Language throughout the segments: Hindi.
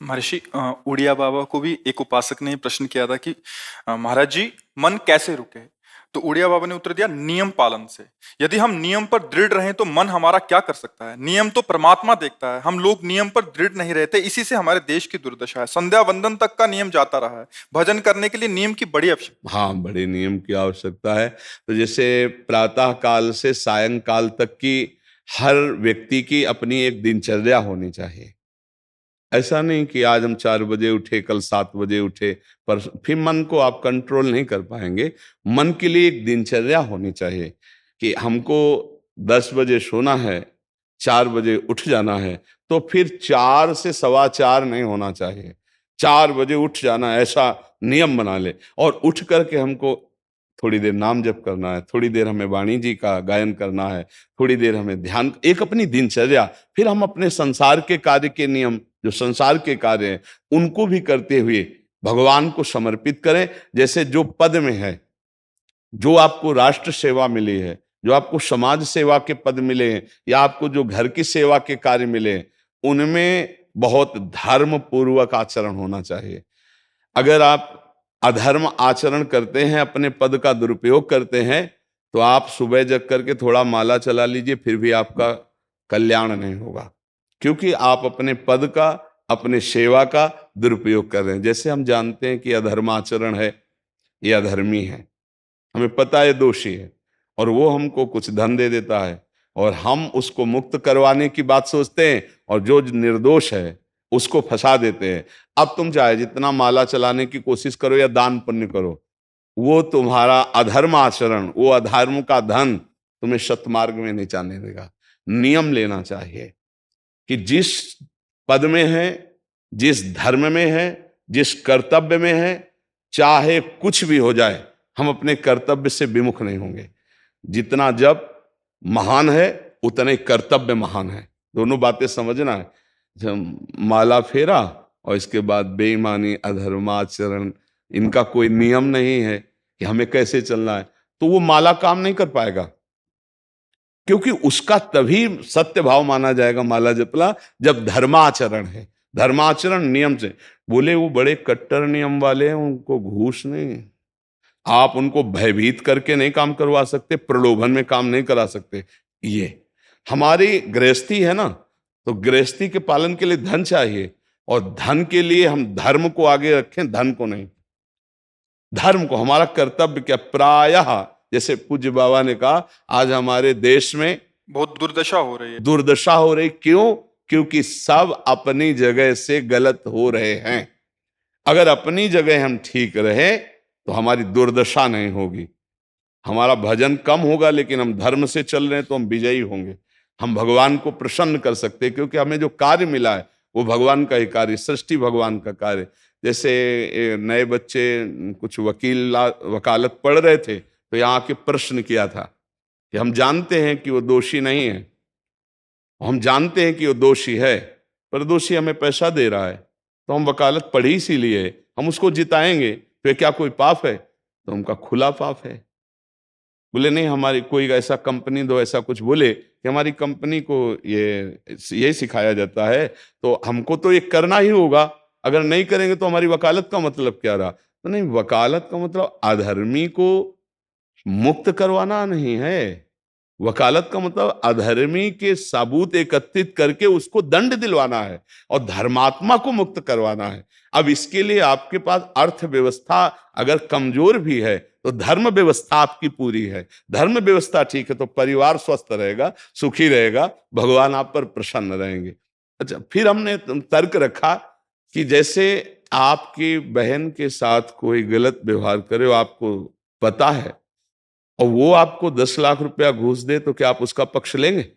महर्षि उड़िया बाबा को भी एक उपासक ने प्रश्न किया था कि महाराज जी, मन कैसे रुके? तो उड़िया बाबा ने उत्तर दिया, नियम पालन से। यदि हम नियम पर दृढ़ रहें तो मन हमारा क्या कर सकता है? नियम तो परमात्मा देखता है। हम लोग नियम पर दृढ़ नहीं रहते, इसी से हमारे देश की दुर्दशा है। संध्या वंदन तक का नियम जाता रहा है। भजन करने के लिए नियम की बड़ी आवश्यकता। हाँ, बड़े नियम की आवश्यकता है। तो जैसे प्रातः काल से सायंकाल तक की हर व्यक्ति की अपनी एक दिनचर्या होनी चाहिए। ऐसा नहीं कि आज हम 4 बजे उठे, कल 7 बजे उठे, पर फिर मन को आप कंट्रोल नहीं कर पाएंगे। मन के लिए एक दिनचर्या होनी चाहिए कि हमको 10 बजे सोना है, 4 बजे उठ जाना है। तो फिर 4 से 4:15 नहीं होना चाहिए, 4 बजे उठ जाना, ऐसा नियम बना ले। और उठ करके हमको थोड़ी देर नाम जप करना है, थोड़ी देर हमें वाणी जी का गायन करना है, थोड़ी देर हमें ध्यान, एक अपनी दिनचर्या। फिर हम अपने संसार के कार्य के नियम, जो संसार के कार्य हैं, उनको भी करते हुए भगवान को समर्पित करें। जैसे जो पद में है, जो आपको राष्ट्र सेवा मिली है, जो आपको समाज सेवा के पद मिले हैं, या आपको जो घर की सेवा के कार्य मिले हैं, उनमें बहुत धर्म पूर्वक आचरण होना चाहिए। अगर आप अधर्म आचरण करते हैं, अपने पद का दुरुपयोग करते हैं, तो आप सुबह जग करके थोड़ा माला चला लीजिए, फिर भी आपका कल्याण नहीं होगा, क्योंकि आप अपने पद का, अपने सेवा का दुरुपयोग कर रहे हैं। जैसे हम जानते हैं कि अधर्म आचरण है, ये अधर्मी है, हमें पता है दोषी है, और वो हमको कुछ धन दे देता है, और हम उसको मुक्त करवाने की बात सोचते हैं, और जो निर्दोष है उसको फंसा देते हैं। अब तुम चाहे जितना माला चलाने की कोशिश करो या दान पुण्य करो, वो तुम्हारा अधर्म आचरण, वो अधर्म का धन तुम्हें सतमार्ग में नहीं जाने देगा। नियम लेना चाहिए कि जिस पद में है, जिस धर्म में है, जिस कर्तव्य में है, चाहे कुछ भी हो जाए, हम अपने कर्तव्य से विमुख नहीं होंगे। जितना जप महान है, उतने कर्तव्य महान है। दोनों बातें समझना है। जब माला फेरा और इसके बाद बेईमानी, अधर्माचरण, इनका कोई नियम नहीं है कि हमें कैसे चलना है, तो वो माला काम नहीं कर पाएगा, क्योंकि उसका तभी सत्य भाव माना जाएगा माला जपला जब धर्माचरण है। धर्माचरण नियम से। बोले वो बड़े कट्टर नियम वाले हैं, उनको घूस नहीं, आप उनको भयभीत करके नहीं काम करवा सकते, प्रलोभन में काम नहीं करा सकते। ये हमारी गृहस्थी है ना, तो गृहस्थी के पालन के लिए धन चाहिए, और धन के लिए हम धर्म को आगे रखें, धन को नहीं। धर्म को, हमारा कर्तव्य क्या, प्रायः जैसे पूज्य बाबा ने कहा, आज हमारे देश में बहुत दुर्दशा हो रही है। दुर्दशा हो रही, क्यों? क्योंकि सब अपनी जगह से गलत हो रहे हैं। अगर अपनी जगह हम ठीक रहे तो हमारी दुर्दशा नहीं होगी, हमारा भजन कम होगा, लेकिन हम धर्म से चल रहे हैं तो हम विजयी होंगे। हम भगवान को प्रसन्न कर सकते हैं, क्योंकि हमें जो कार्य मिला है वो भगवान का ही कार्य, सृष्टि भगवान का कार्य। जैसे नए बच्चे कुछ वकालत पढ़ रहे थे, तो यहाँ के प्रश्न किया था कि हम जानते हैं कि वो दोषी नहीं है, हम जानते हैं कि वो दोषी है, पर दोषी हमें पैसा दे रहा है, तो हम वकालत पढ़ी इसीलिए, हम उसको जिताएंगे, तो क्या कोई पाप है? तो उनका खुला पाप है। बोले नहीं, हमारी कोई ऐसा कंपनी दो, ऐसा कुछ बोले कि हमारी कंपनी को ये सिखाया जाता है, तो हमको तो ये करना ही होगा, अगर नहीं करेंगे तो हमारी वकालत का मतलब क्या रहा? तो नहीं, वकालत का मतलब अधर्मी को मुक्त करवाना नहीं है। वकालत का मतलब अधर्मी के सबूत एकत्रित करके उसको दंड दिलवाना है, और धर्मात्मा को मुक्त करवाना है। अब इसके लिए आपके पास अर्थव्यवस्था अगर कमजोर भी है, तो धर्म व्यवस्था आपकी पूरी है। धर्म व्यवस्था ठीक है तो परिवार स्वस्थ रहेगा, सुखी रहेगा, भगवान आप पर प्रसन्न रहेंगे। अच्छा, फिर हमने तर्क रखा कि जैसे आपकी बहन के साथ कोई गलत व्यवहार करे, आपको पता है, और वो आपको 10 लाख रुपया घूस दे, तो क्या आप उसका पक्ष लेंगे?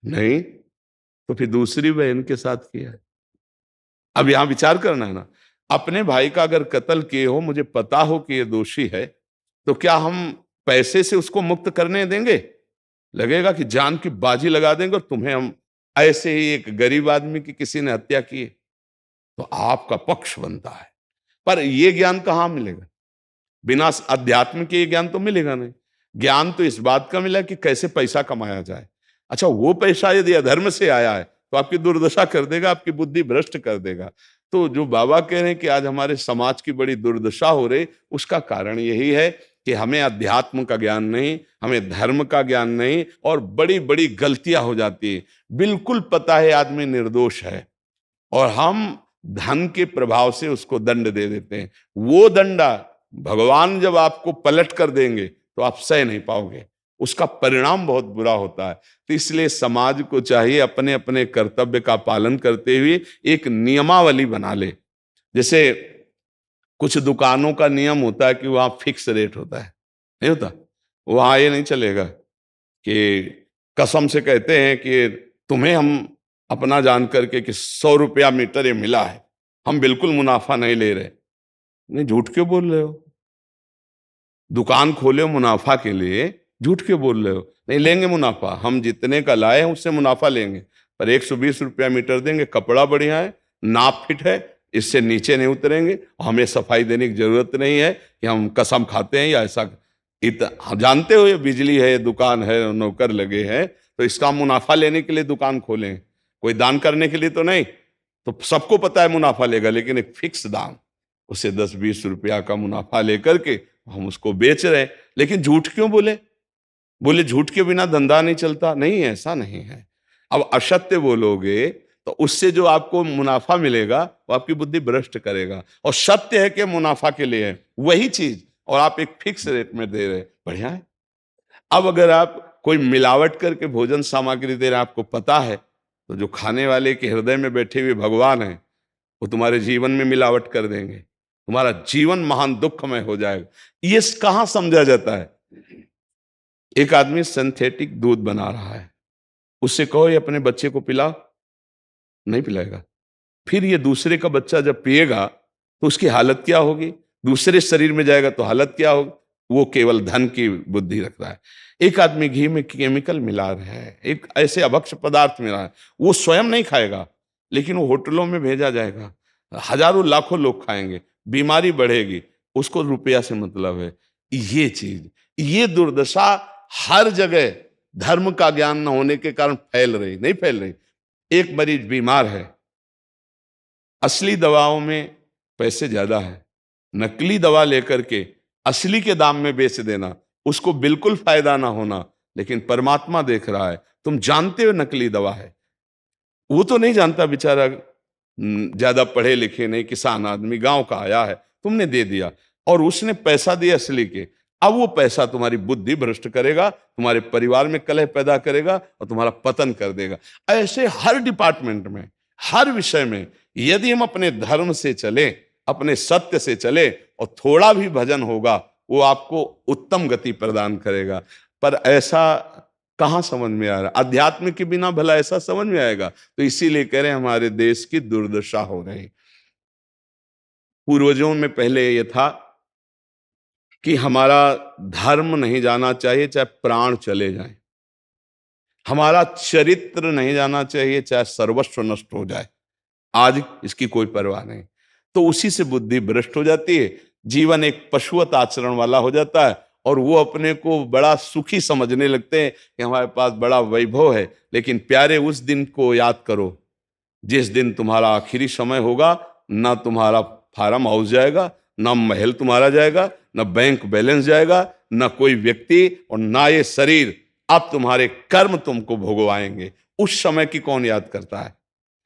नहीं। तो फिर दूसरी बहन के साथ किया है। अब यहां विचार करना है ना, अपने भाई का अगर कत्ल किए हो, मुझे पता हो कि ये दोषी है, तो क्या हम पैसे से उसको मुक्त करने देंगे? लगेगा कि जान की बाजी लगा देंगे, और तुम्हें हम, ऐसे ही एक गरीब आदमी की किसी ने हत्या की है, तो आपका पक्ष बनता है। पर यह ज्ञान कहां मिलेगा? बिना अध्यात्म के ये ज्ञान तो मिलेगा नहीं। ज्ञान तो इस बात का मिला कि कैसे पैसा कमाया जाए। अच्छा, वो पैसा यदि अधर्म से आया है तो आपकी दुर्दशा कर देगा, आपकी बुद्धि भ्रष्ट कर देगा। तो जो बाबा कह रहे हैं कि आज हमारे समाज की बड़ी दुर्दशा हो रही, उसका कारण यही है कि हमें अध्यात्म का ज्ञान नहीं, हमें धर्म का ज्ञान नहीं, और बड़ी बड़ी गलतियां हो जाती है। बिल्कुल पता है आदमी निर्दोष है और हम धन के प्रभाव से उसको दंड दे देते हैं। वो दंडा भगवान जब आपको पलट कर देंगे तो आप सह नहीं पाओगे, उसका परिणाम बहुत बुरा होता है। तो इसलिए समाज को चाहिए अपने अपने कर्तव्य का पालन करते हुए एक नियमावली बना ले। जैसे कुछ दुकानों का नियम होता है कि वहां फिक्स रेट होता है, नहीं होता? वहां ये नहीं चलेगा कि कसम से कहते हैं कि तुम्हें हम अपना जान करके कि 100 रुपया मीटर ये मिला है, हम बिल्कुल मुनाफा नहीं ले रहे। नहीं, झूठ क्यों बोल रहे हो? दुकान खोले हो मुनाफा के लिए, झूठ क्यों बोल रहे हो? नहीं लेंगे मुनाफा, हम जितने का लाए हैं उससे मुनाफा लेंगे, पर 120 रुपया मीटर देंगे, कपड़ा बढ़िया है, नाप फिट है, इससे नीचे नहीं उतरेंगे, हमें सफाई देने की जरूरत नहीं है कि हम कसम खाते हैं या ऐसा। हम जानते हो ये बिजली है, दुकान है, नौकर लगे हैं, तो इसका मुनाफा लेने के लिए दुकान खोलें, कोई दान करने के लिए तो नहीं। तो सबको पता है मुनाफा लेगा, लेकिन एक फिक्स दाम, उसे 10-20 रुपया का मुनाफा लेकर के हम उसको बेच रहे हैं। लेकिन झूठ क्यों बोले? बोले झूठ के बिना धंधा नहीं चलता। नहीं, ऐसा नहीं है। अब असत्य बोलोगे तो उससे जो आपको मुनाफा मिलेगा वो आपकी बुद्धि भ्रष्ट करेगा, और सत्य है कि मुनाफा के लिए है वही चीज, और आप एक फिक्स रेट में दे रहे, बढ़िया है। अब अगर आप कोई मिलावट करके भोजन सामग्री दे रहे हैं, आपको पता है, तो जो खाने वाले के हृदय में बैठे हुए भगवान हैं वो तुम्हारे जीवन में मिलावट कर देंगे, तुम्हारा जीवन महान दुखमय हो जाएगा। ये कहां समझा जाता है? एक आदमी सिंथेटिक दूध बना रहा है, उससे कहो ये अपने बच्चे को पिला, नहीं पिलाएगा। फिर ये दूसरे का बच्चा जब पिएगा तो उसकी हालत क्या होगी? दूसरे शरीर में जाएगा तो हालत क्या होगी? वो केवल धन की बुद्धि रख रहा है। एक आदमी घी में केमिकल मिला रहा है, एक ऐसे अभक्ष पदार्थ मिला है, वो स्वयं नहीं खाएगा, लेकिन वो होटलों में भेजा जाएगा, हजारों लाखों लोग खाएंगे, बीमारी बढ़ेगी, उसको रुपया से मतलब है। ये चीज, ये दुर्दशा हर जगह धर्म का ज्ञान न होने के कारण फैल रही, नहीं फैल रही। एक मरीज बीमार है, असली दवाओं में पैसे ज्यादा है, नकली दवा लेकर के असली के दाम में बेच देना, उसको बिल्कुल फायदा ना होना। लेकिन परमात्मा देख रहा है, तुम जानते हो नकली दवा है, वो तो नहीं जानता बेचारा, ज्यादा पढ़े लिखे नहीं, किसान आदमी गांव का आया है, तुमने दे दिया और उसने पैसा दिया असली के। अब वो पैसा तुम्हारी बुद्धि भ्रष्ट करेगा, तुम्हारे परिवार में कलह पैदा करेगा और तुम्हारा पतन कर देगा। ऐसे हर डिपार्टमेंट में, हर विषय में यदि हम अपने धर्म से चले, अपने सत्य से चले और थोड़ा भी भजन होगा, वो आपको उत्तम गति प्रदान करेगा। पर ऐसा कहां समझ में आ रहा? अध्यात्म के बिना भला ऐसा समझ में आएगा? तो इसीलिए कह रहे हैं हमारे देश की दुर्दशा हो रही। पूर्वजों में पहले यह था कि हमारा धर्म नहीं जाना चाहिए चाहे प्राण चले जाएं, हमारा चरित्र नहीं जाना चाहिए चाहे सर्वस्व नष्ट हो जाए। आज इसकी कोई परवाह नहीं, तो उसी से बुद्धि भ्रष्ट हो जाती है, जीवन एक पशुवत आचरण वाला हो जाता है, और वो अपने को बड़ा सुखी समझने लगते हैं कि हमारे पास बड़ा वैभव है। लेकिन प्यारे, उस दिन को याद करो जिस दिन तुम्हारा आखिरी समय होगा, ना तुम्हारा फार्म हाउस जाएगा, ना महल तुम्हारा जाएगा, ना बैंक बैलेंस जाएगा, ना कोई व्यक्ति, और ना ये शरीर। अब तुम्हारे कर्म तुमको भोगवाएंगे। उस समय की कौन याद करता है?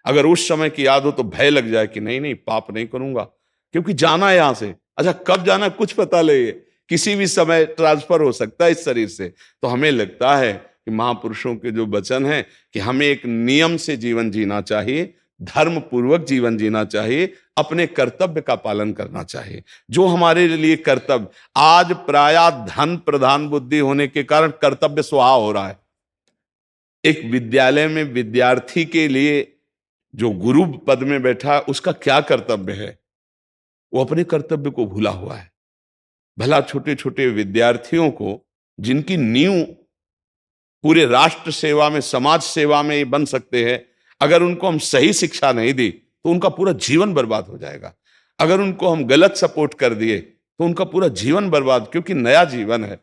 अगर उस समय की याद हो तो भय लग जाए कि नहीं नहीं, पाप नहीं करूंगा, क्योंकि जाना है यहां से। अच्छा, कब जाना कुछ पता नहीं, किसी भी समय ट्रांसफर हो सकता है इस शरीर से। तो हमें लगता है कि महापुरुषों के जो वचन हैं कि हमें एक नियम से जीवन जीना चाहिए, धर्म पूर्वक जीवन जीना चाहिए, अपने कर्तव्य का पालन करना चाहिए। जो हमारे लिए कर्तव्य, आज प्रायः धन प्रधान बुद्धि होने के कारण कर्तव्य स्वाहा हो रहा है। एक विद्यालय में विद्यार्थी के लिए जो गुरु पद में बैठा, उसका क्या कर्तव्य है? वो अपने कर्तव्य को भूला हुआ है। भला छोटे छोटे विद्यार्थियों को, जिनकी नींव पूरे राष्ट्र सेवा में, समाज सेवा में ये बन सकते हैं, अगर उनको हम सही शिक्षा नहीं दी तो उनका पूरा जीवन बर्बाद हो जाएगा। अगर उनको हम गलत सपोर्ट कर दिए तो उनका पूरा जीवन बर्बाद, क्योंकि नया जीवन है।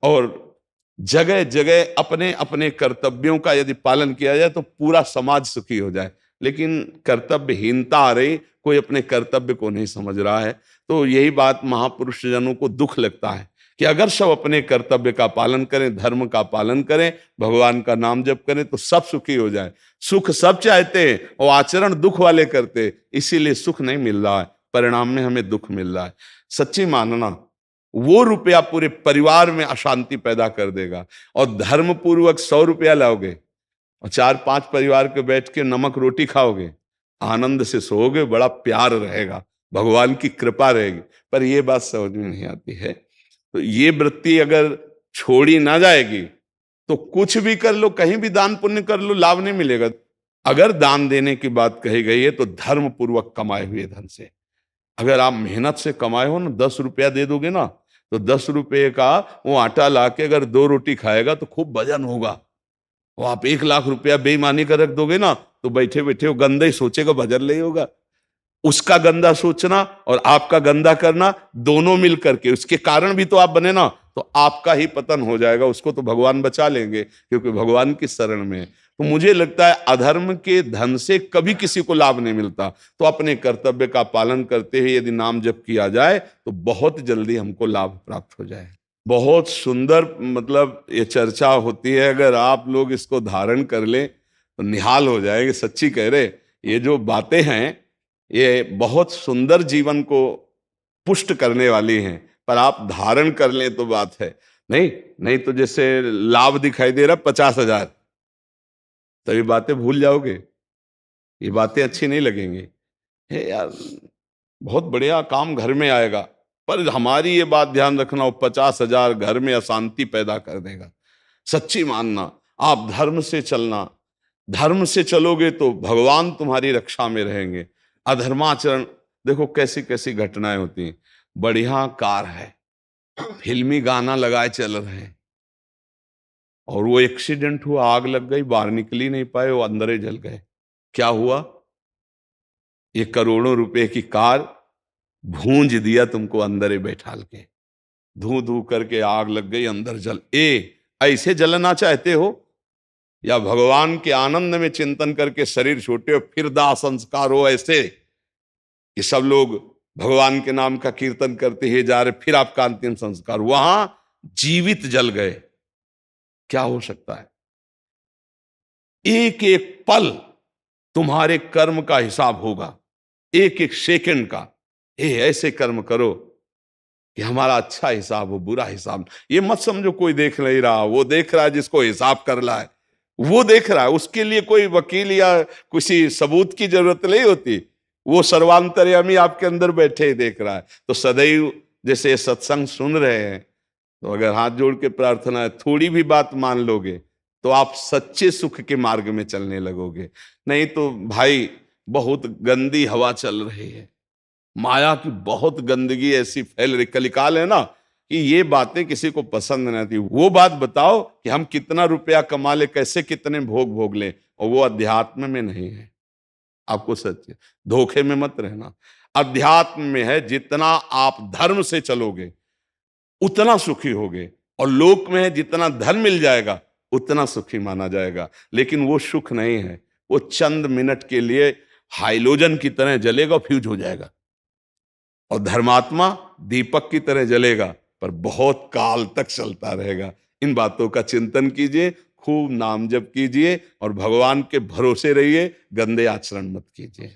और जगह जगह अपने अपने कर्तव्यों का यदि पालन किया जाए तो पूरा समाज सुखी हो जाए। लेकिन कर्तव्यहीनता आ रही, कोई अपने कर्तव्य को नहीं समझ रहा है। तो यही बात महापुरुष जनों को दुख लगता है कि अगर सब अपने कर्तव्य का पालन करें, धर्म का पालन करें, भगवान का नाम जप करें तो सब सुखी हो जाए। सुख सब चाहते हैं और आचरण दुख वाले करते, इसीलिए सुख नहीं मिल रहा है, परिणाम में हमें दुख मिल रहा है। सच्ची मानना, वो रुपया पूरे परिवार में अशांति पैदा कर देगा। और धर्म पूर्वक 100 रुपया लाओगे और 4-5 परिवार के बैठ के नमक रोटी खाओगे, आनंद से सोओगे, बड़ा प्यार रहेगा, भगवान की कृपा रहेगी। पर ये बात समझ में नहीं आती है। तो ये वृत्ति अगर छोड़ी ना जाएगी तो कुछ भी कर लो, कहीं भी दान पुण्य कर लो, लाभ नहीं मिलेगा। अगर दान देने की बात कही गई है तो धर्म पूर्वक कमाए हुए धन से। अगर आप मेहनत से कमाए हो ना, 10 रुपया दे दोगे ना, तो 10 रुपये का वो आटा लाके अगर 2 रोटी खाएगा तो खूब वजन होगा। वो आप 1 लाख रुपया बेईमानी का रख दोगे ना, तो बैठे बैठे वो गंदा ही सोचेगा, भजन नहीं होगा। उसका गंदा सोचना और आपका गंदा करना, दोनों मिल करके, उसके कारण भी तो आप बने ना, तो आपका ही पतन हो जाएगा। उसको तो भगवान बचा लेंगे क्योंकि भगवान की शरण में है। तो मुझे लगता है अधर्म के धन से कभी किसी को लाभ नहीं मिलता। तो अपने कर्तव्य का पालन करते हुए यदि नाम जप किया जाए तो बहुत जल्दी हमको लाभ प्राप्त हो जाए। बहुत सुंदर, मतलब ये चर्चा होती है, अगर आप लोग इसको धारण कर लें तो निहाल हो जाएंगे। सच्ची कह रहे, ये जो बातें हैं ये बहुत सुंदर जीवन को पुष्ट करने वाली हैं, पर आप धारण कर लें तो बात है। नहीं नहीं तो जैसे लाभ दिखाई दे रहा 50,000, तो ये बातें भूल जाओगे, ये बातें अच्छी नहीं लगेंगी। हे यार, बहुत बढ़िया काम घर में आएगा, पर हमारी ये बात ध्यान रखना, वो 50,000 घर में अशांति पैदा कर देगा। सच्ची मानना, आप धर्म से चलना, धर्म से चलोगे तो भगवान तुम्हारी रक्षा में रहेंगे। अधर्माचरण, देखो कैसी कैसी घटनाएं होती हैं। बढ़िया कार है, फिल्मी गाना लगाए चल रहे हैं, और वो एक्सीडेंट हुआ, आग लग गई, बाहर निकल ही नहीं पाए, वो अंदर ही जल गए। क्या हुआ? ये करोड़ों रुपए की कार भूंज दिया तुमको अंदर ही बैठाल के, धू धू करके आग लग गई, अंदर जल। ऐसे जलना चाहते हो या भगवान के आनंद में चिंतन करके शरीर छोटे हो फिर दाह संस्कार हो ऐसे कि सब लोग भगवान के नाम का कीर्तन करते ही जा रहे, फिर आपका अंतिम संस्कार वहां जीवित जल गए? क्या हो सकता है? एक एक पल तुम्हारे कर्म का हिसाब होगा, एक एक सेकंड का। ऐसे कर्म करो कि हमारा अच्छा हिसाब हो, बुरा हिसाब। ये मत समझो कोई देख नहीं रहा, वो देख रहा है जिसको हिसाब करना है, वो देख रहा है। उसके लिए कोई वकील या किसी सबूत की जरूरत नहीं होती, वो सर्वांतर्यामी आपके अंदर बैठे ही देख रहा है। तो सदैव जैसे सत्संग सुन रहे हैं, तो अगर हाथ जोड़ के प्रार्थना है, थोड़ी भी बात मान लोगे तो आप सच्चे सुख के मार्ग में चलने लगोगे। नहीं तो भाई बहुत गंदी हवा चल रही है, माया की बहुत गंदगी ऐसी फैल रही, कलिकाल है ना, कि ये बातें किसी को पसंद नहीं आती। वो बात बताओ कि हम कितना रुपया कमा ले, कैसे कितने भोग भोग ले, और वो अध्यात्म में नहीं है। आपको सच धोखे में मत रहना, अध्यात्म में है। जितना आप धर्म से चलोगे उतना सुखी होगे, और लोक में है जितना धन मिल जाएगा उतना सुखी माना जाएगा। लेकिन वो सुख नहीं है, वो चंद मिनट के लिए हाइलोजन की तरह जलेगा, फ्यूज हो जाएगा। और धर्मात्मा दीपक की तरह जलेगा, पर बहुत काल तक चलता रहेगा। इन बातों का चिंतन कीजिए, खूब नाम जप कीजिए और भगवान के भरोसे रहिए, गंदे आचरण मत कीजिए।